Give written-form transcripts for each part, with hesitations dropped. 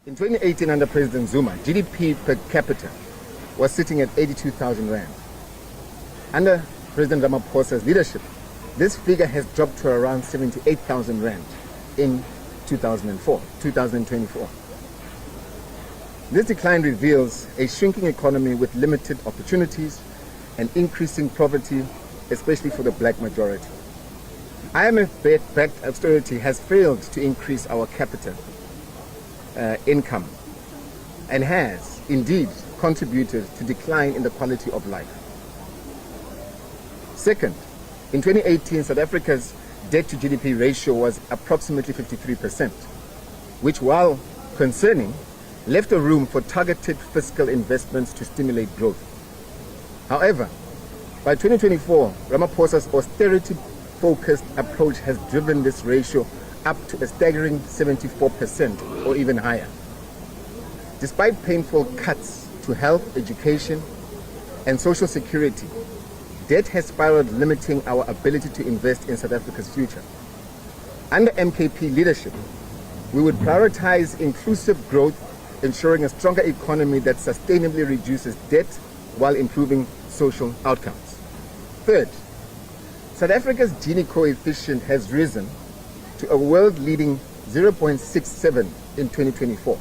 In 2018, under President Zuma, GDP per capita was sitting at 82,000 rand. Under President Ramaphosa's leadership, this figure has dropped to around 78,000 rand in 2024. This decline reveals a shrinking economy with limited opportunities and increasing poverty, especially for the black majority. IMF-backed austerity has failed to increase our capita income and has indeed contributed to decline in the quality of life. Second, in 2018, South Africa's debt to GDP ratio was approximately 53%, which, while concerning, left a room for targeted fiscal investments to stimulate growth. However, by 2024, Ramaphosa's austerity-focused approach has driven this ratio up to a staggering 74% or even higher. Despite painful cuts to health, education, and social security, debt has spiraled, limiting our ability to invest in South Africa's future. Under MKP leadership, we would prioritize inclusive growth, ensuring a stronger economy that sustainably reduces debt while improving social outcomes. Third, South Africa's Gini coefficient has risen to a world-leading 0.67 in 2024,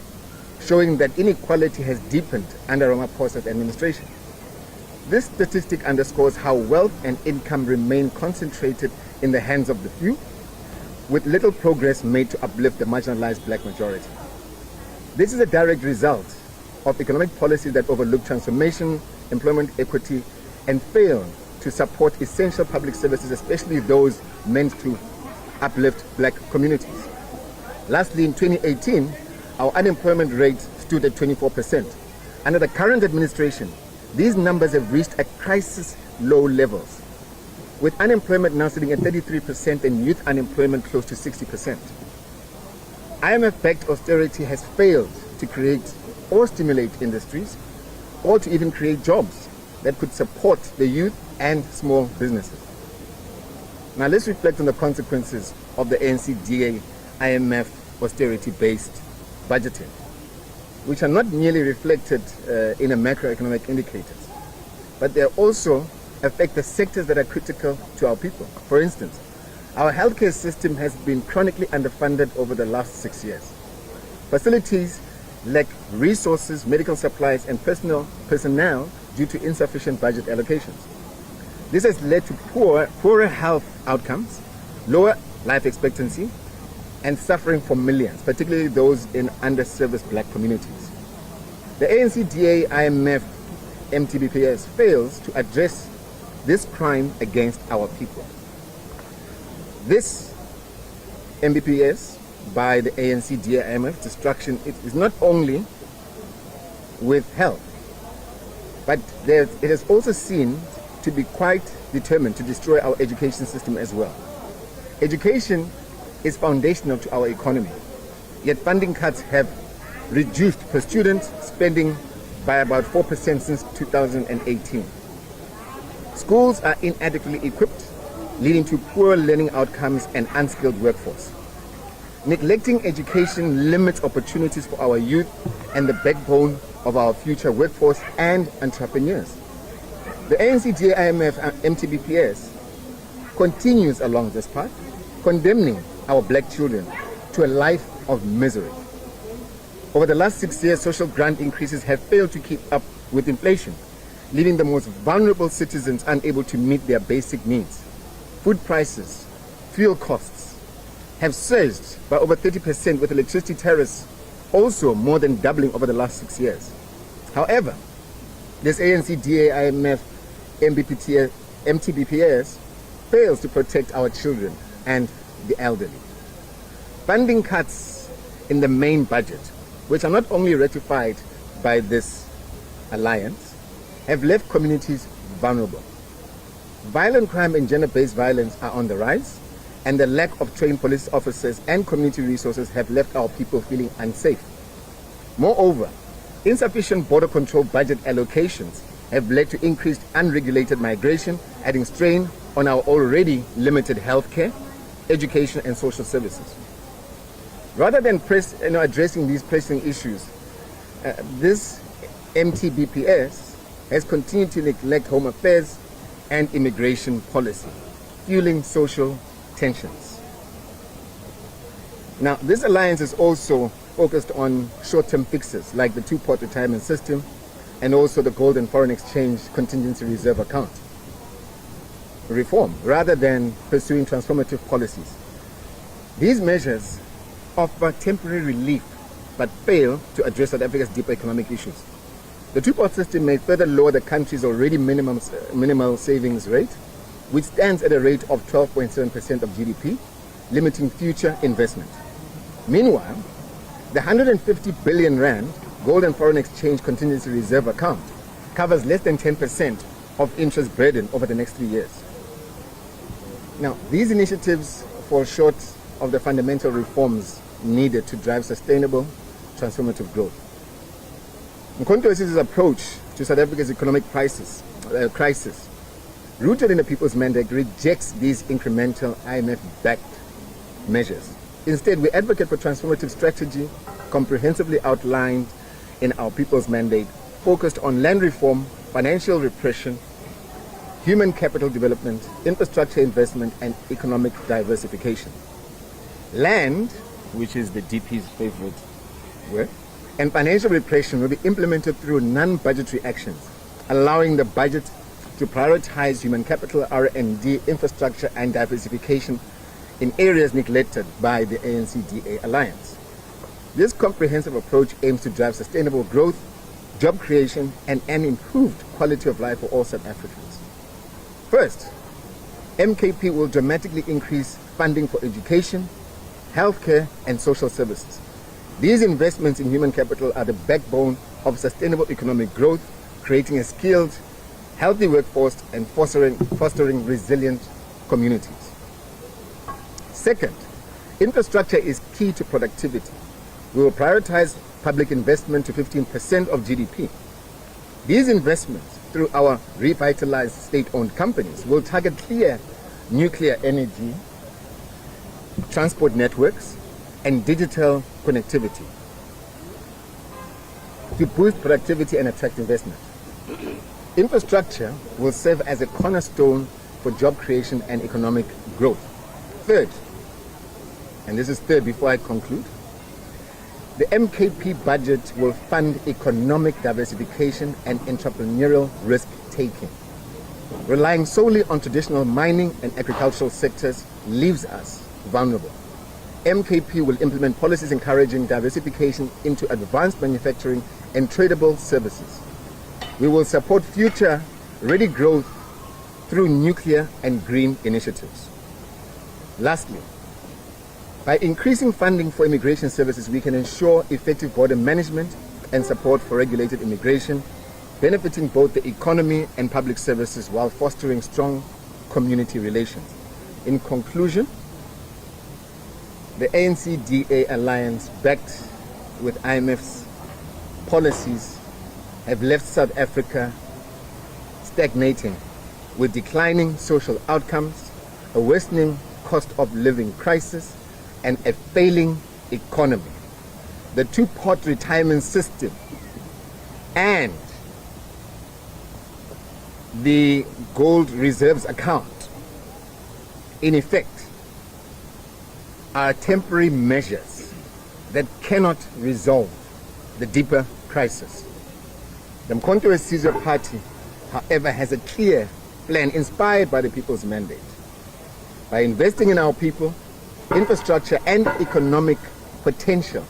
showing that inequality has deepened under Ramaphosa's administration. This statistic underscores how wealth and income remain concentrated in the hands of the few, with little progress made to uplift the marginalized black majority. This is a direct result of economic policies that overlook transformation, employment equity, and fail to support essential public services, especially those meant to uplift black communities. Lastly, in 2018, our unemployment rate stood at 24%. Under the current administration, these numbers have reached a crisis low levels, with unemployment now sitting at 33% and youth unemployment close to 60%. IMF-backed austerity has failed to create or stimulate industries, or to even create jobs that could support the youth and small businesses. Now let's reflect on the consequences of the ANC-DA IMF austerity-based budgeting, which are not merely reflected in a macroeconomic indicators, but they also affect the sectors that are critical to our people. For instance, our healthcare system has been chronically underfunded over the last 6 years. Facilities lack resources, medical supplies, and personnel due to insufficient budget allocations. This has led to poorer health outcomes, lower life expectancy, and suffering for millions, particularly those in underserviced black communities. The ANC-DA IMF MTBPS fails to address this crime against our people. This MBPS by the ANC-DA IMF destruction is not only with health, but it has also seen to be quite determined to destroy our education system as well. Education is foundational to our economy, yet funding cuts have reduced per student spending by about 4% since 2018. Schools are inadequately equipped, leading to poor learning outcomes and unskilled workforce. Neglecting education limits opportunities for our youth and the backbone of our future workforce and entrepreneurs. The ANC-DA IMF MTBPS continues along this path, condemning our black children to a life of misery. Over the last 6 years, social grant increases have failed to keep up with inflation, leaving the most vulnerable citizens unable to meet their basic needs. Food prices, fuel costs have surged by over 30%, with electricity tariffs also more than doubling over the last 6 years. However, this ANC-DA IMF MTBPS fails to protect our children and the elderly. Funding cuts in the main budget, which are not only ratified by this alliance, have left communities vulnerable. Violent crime and gender-based violence are on the rise, and the lack of trained police officers and community resources have left our people feeling unsafe. Moreover, insufficient border control budget allocations have led to increased unregulated migration, adding strain on our already limited healthcare, education, and social services. Rather than addressing these pressing issues, this MTBPS has continued to neglect home affairs and immigration policy, fueling social tensions. Now, this alliance is also focused on short-term fixes like the two-pot retirement system and also the gold and foreign exchange contingency reserve account reform, rather than pursuing transformative policies. These measures offer temporary relief but fail to address South Africa's deeper economic issues. The two-pot system may further lower the country's already minimal savings rate, which stands at a rate of 12.7% of GDP, limiting future investment. Meanwhile, the 150 billion rand gold and foreign exchange contingency reserve account covers less than 10% of interest burden over the next 3 years. Now, these initiatives fall short of the fundamental reforms needed to drive sustainable, transformative growth. Mkhonto's approach to South Africa's economic crisis, rooted in the People's Mandate, rejects these incremental IMF-backed measures. Instead, we advocate for transformative strategy comprehensively outlined in our People's Mandate, focused on land reform, financial repression, human capital development, infrastructure investment, and economic diversification. Land, which is the DP's favorite word, and financial repression will be implemented through non-budgetary actions, allowing the budget to prioritize human capital, R&D, infrastructure, and diversification in areas neglected by the ANC-DA alliance. This comprehensive approach aims to drive sustainable growth, job creation, and an improved quality of life for all South Africans. First, MKP will dramatically increase funding for education, healthcare, and social services. These investments in human capital are the backbone of sustainable economic growth, creating a skilled, healthy workforce and fostering resilient communities. Second, infrastructure is key to productivity. We will prioritize public investment to 15% of GDP. These investments, through our revitalized state-owned companies, will target clear nuclear energy, transport networks, and digital connectivity to boost productivity and attract investment. Infrastructure will serve as a cornerstone for job creation and economic growth. Third, and this is third before I conclude, the MKP budget will fund economic diversification and entrepreneurial risk-taking. Relying solely on traditional mining and agricultural sectors leaves us vulnerable. MKP will implement policies encouraging diversification into advanced manufacturing and tradable services. We will support future-ready growth through nuclear and green initiatives. Lastly, by increasing funding for immigration services, we can ensure effective border management and support for regulated immigration, benefiting both the economy and public services while fostering strong community relations. In conclusion, the ANC-DA alliance, backed with IMF's policies, have left South Africa stagnating with declining social outcomes, a worsening cost of living crisis, and a failing economy. The two-pot retirement system and the gold reserves account, in effect, are temporary measures that cannot resolve the deeper crisis. The Umkhonto Party, however, has a clear plan inspired by the People's Mandate. By investing in our people, infrastructure, and economic potential,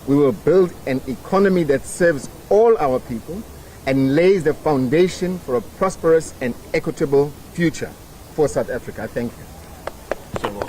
we will build an economy that serves all our people and lays the foundation for a prosperous and equitable future for South Africa. Thank you.